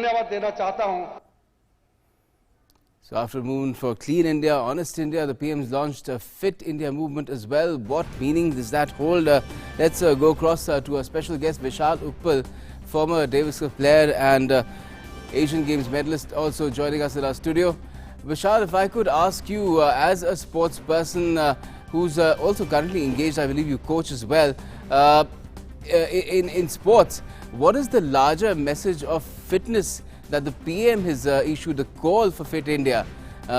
धन्यवाद देना चाहता हूं। So after a movement for Clean India, Honest India, the PM's launched a Fit India movement as well. What meaning does that hold? Let's go across to our special guest, Vishal Uppal, former Davis Cup player and Asian Games medalist, also joining us in our studio. Vishal, if I could ask you, as a sports person who's also currently engaged, I believe you coach as well, in sports, what is the larger message of fitness that the PM has issued, the call for Fit India,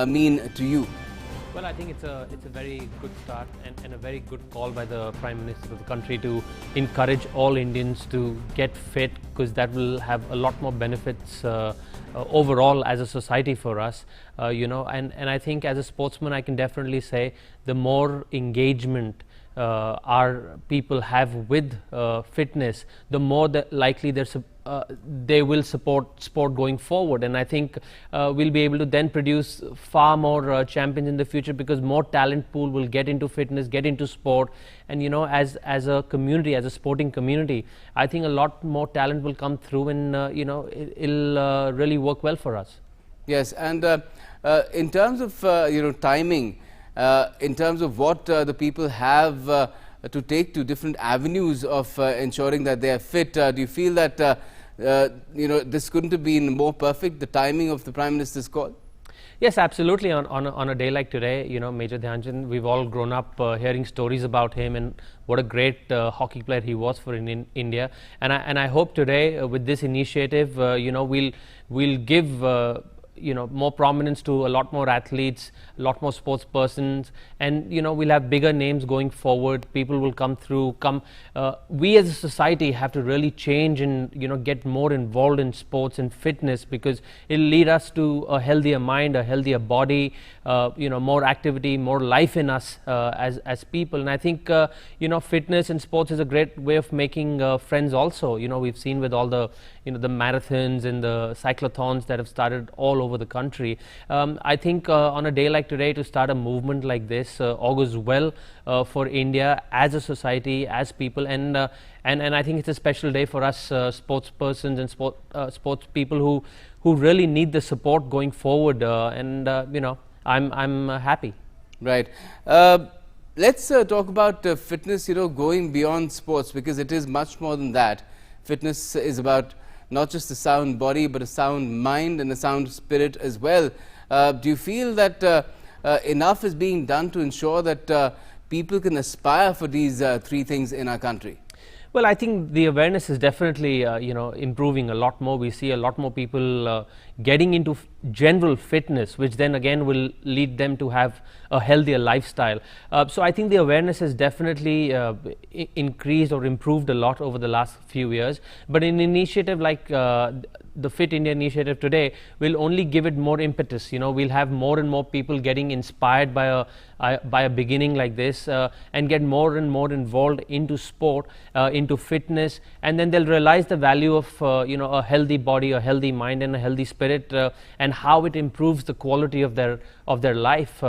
mean to you? Well, I think it's a very good start and a very good call by the Prime Minister of the country to encourage all Indians to get fit, because that will have a lot more benefits overall as a society for us, and I think as a sportsman I can definitely say the more engagement our people have with fitness, the more likely they will support sport going forward, and I think we'll be able to then produce far more champions in the future, because more talent pool will get into fitness, get into sport, and as a community, as a sporting community, I think a lot more talent will come through, and it'll really work well for us. Yes, and in terms of timing, in terms of what the people have to take to different avenues of ensuring that they are fit, do you feel that this couldn't have been more perfect, the timing of the Prime Minister's call? Yes, absolutely. On a day like today, Major Dhyan Chand, we've all grown up hearing stories about him and what a great hockey player he was for in India. And I hope today with this initiative, we'll give more prominence to a lot more athletes, a lot more sports persons, and we'll have bigger names going forward. People will come through. We as a society have to really change and get more involved in sports and fitness, because it'll lead us to a healthier mind, a healthier body, more activity, more life in us as people. And I think fitness and sports is a great way of making friends also. We've seen with all the the marathons and the cyclothons that have started all over the country. I think on a day like today, to start a movement like this augurs well for India as a society, as people, and I think it's a special day for us sports persons and sports people who really need the support going forward, and I'm happy. Right. Let's talk about fitness, going beyond sports, because it is much more than that. Fitness is about not just a sound body, but a sound mind and a sound spirit as well. Do you feel that enough is being done to ensure that people can aspire for these three things in our country? Well, I think the awareness is definitely improving a lot more. We see a lot more people getting into general fitness, which then again will lead them to have a healthier lifestyle. So I think the awareness has definitely increased or improved a lot over the last few years. But an initiative like the Fit India initiative today will only give it more impetus. We'll have more and more people getting inspired by a beginning like this, and get more and more involved into sport, into fitness, and then they'll realize the value of a healthy body, a healthy mind, and a healthy spirit, and how it improves the quality of their life.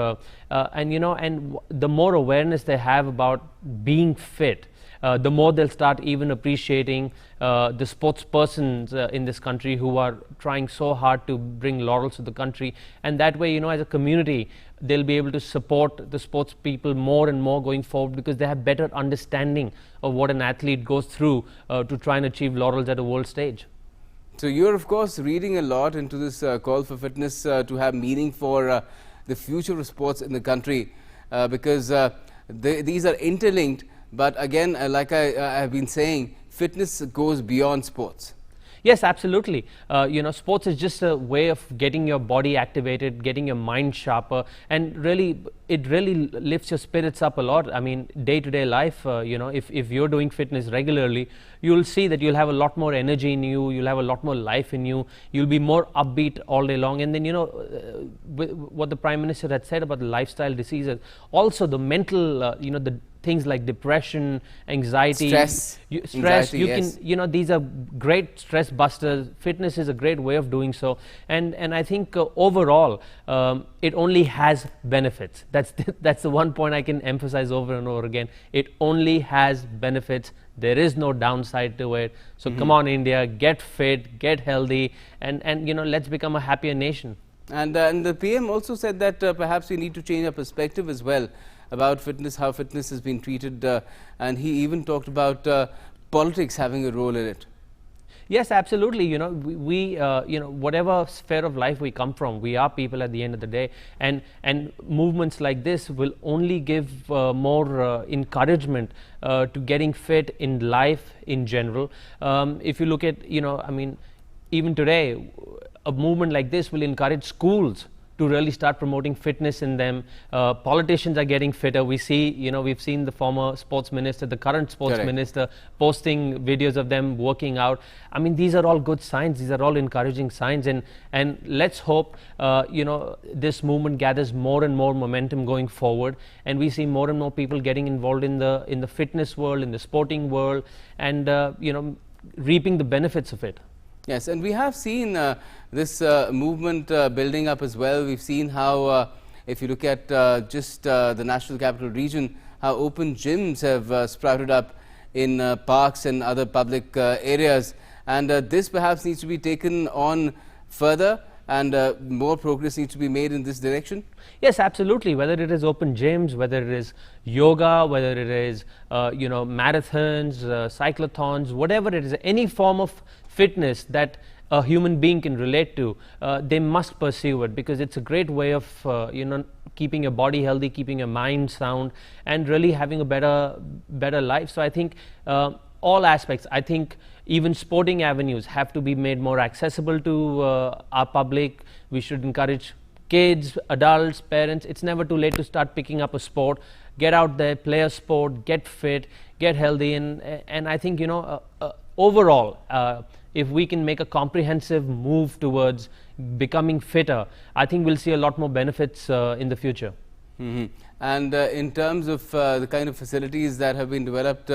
And the more awareness they have about being fit, the more they'll start even appreciating the sports persons in this country who are trying so hard to bring laurels to the country. And that way, as a community, they'll be able to support the sports people more and more going forward, because they have better understanding of what an athlete goes through to try and achieve laurels at a world stage. So you're of course reading a lot into this call for fitness to have meaning for the future of sports in the country, because these are interlinked. But again, like I have been saying, fitness goes beyond sports. Yes, absolutely. Sports is just a way of getting your body activated, getting your mind sharper, and it really lifts your spirits up a lot. I mean, day-to-day life, if you're doing fitness regularly, you'll see that you'll have a lot more energy in you, you'll have a lot more life in you, you'll be more upbeat all day long. And then, what the Prime Minister had said about the lifestyle diseases, also the mental, the things like depression, anxiety, Stress, stress. anxiety, You yes. can, these are great stress busters. Fitness is a great way of doing so, and I think overall it only has benefits. That's the one point I can emphasize over and over again. It only has benefits. There is no downside to it. So come on, India, get fit, get healthy, and let's become a happier nation. And the PM also said that perhaps we need to change our perspective as well about fitness, how fitness has been treated, and he even talked about politics having a role in it. Yes, absolutely. We whatever sphere of life we come from, we are people at the end of the day, and movements like this will only give more encouragement to getting fit in life in general. If you look at, even today, a movement like this will encourage schools to really start promoting fitness in them. Politicians are getting fitter. We see, we've seen the former sports minister, the current sports Correct. minister posting videos of them working out. I mean, these are all good signs. These are all encouraging signs, and let's hope, this movement gathers more and more momentum going forward, and we see more and more people getting involved in the fitness world, in the sporting world, and reaping the benefits of it. Yes, and we have seen this movement building up as well. We've seen how, if you look at just the National Capital Region, how open gyms have sprouted up in parks and other public areas. And this perhaps needs to be taken on further, and more progress needs to be made in this direction. Yes, absolutely. Whether it is open gyms, whether it is yoga, whether it is marathons, cyclothons, whatever it is, any form of fitness that a human being can relate to, they must pursue it, because it's a great way of keeping your body healthy, keeping your mind sound, and really having a better life. So I think all aspects, I think even sporting avenues have to be made more accessible to our public. We should encourage kids, adults, parents. It's never too late to start picking up a sport. Get out there, play a sport, get fit, get healthy, and I think overall, if we can make a comprehensive move towards becoming fitter, I think we'll see a lot more benefits in the future. And in terms of the kind of facilities that have been developed,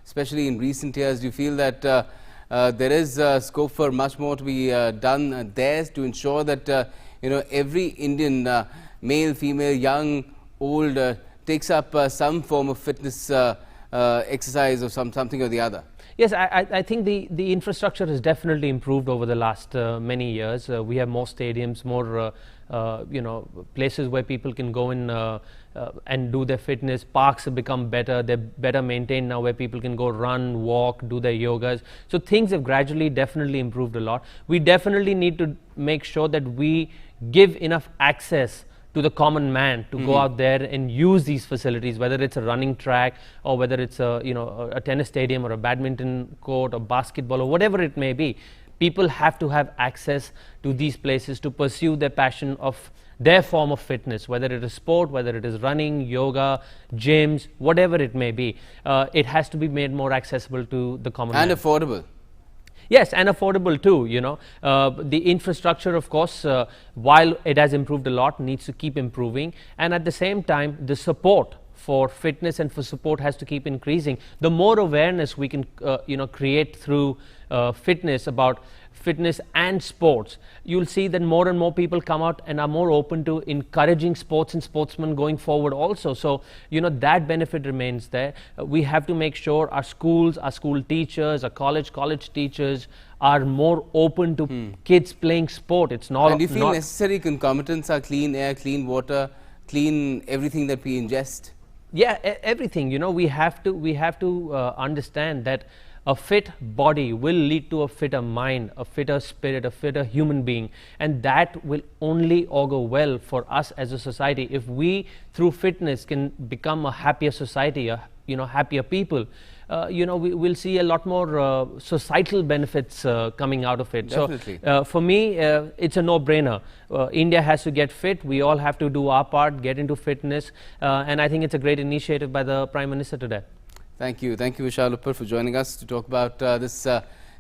especially in recent years, do you feel that there is scope for much more to be done there to ensure that every Indian, male, female, young, old, takes up some form of fitness exercise or something or the other? Yes, I think the infrastructure has definitely improved over the last many years. We have more stadiums, more places where people can go in and do their fitness. Parks have become better. They're better maintained now, where people can go run, walk, do their yogas. So things have gradually definitely improved a lot. We definitely need to make sure that we give enough access to the common man to go out there and use these facilities, whether it's a running track or whether it's a tennis stadium or a badminton court or basketball or whatever it may be. People have to have access to these places to pursue their passion of their form of fitness, whether it is sport, whether it is running, yoga, gyms, whatever it may be. It has to be made more accessible to the common man. And affordable. Yes, and affordable too. The infrastructure, of course, while it has improved a lot, needs to keep improving, and at the same time, the support for fitness and for support has to keep increasing. The more awareness we can create through fitness, about fitness and sports, you'll see that more and more people come out and are more open to encouraging sports and sportsmen going forward also. So that benefit remains there. We have to make sure our schools, our school teachers, our college teachers are more open to kids playing sport. It's not. And do you feel necessary concomitants are clean air, clean water, clean everything that we ingest? Yeah, everything. We have to understand that a fit body will lead to a fitter mind, a fitter spirit, a fitter human being, and that will only augur well for us as a society. If we, through fitness, can become a happier society, happier people, we will see a lot more societal benefits coming out of it. Definitely. So for me, it's a no-brainer. India has to get fit. We all have to do our part, get into fitness, and I think it's a great initiative by the Prime Minister today. Thank you, Vishal Uppal, for joining us to talk about this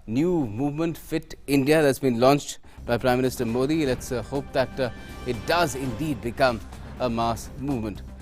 new movement, Fit India, that's been launched by Prime Minister Modi. Let's hope that it does indeed become a mass movement.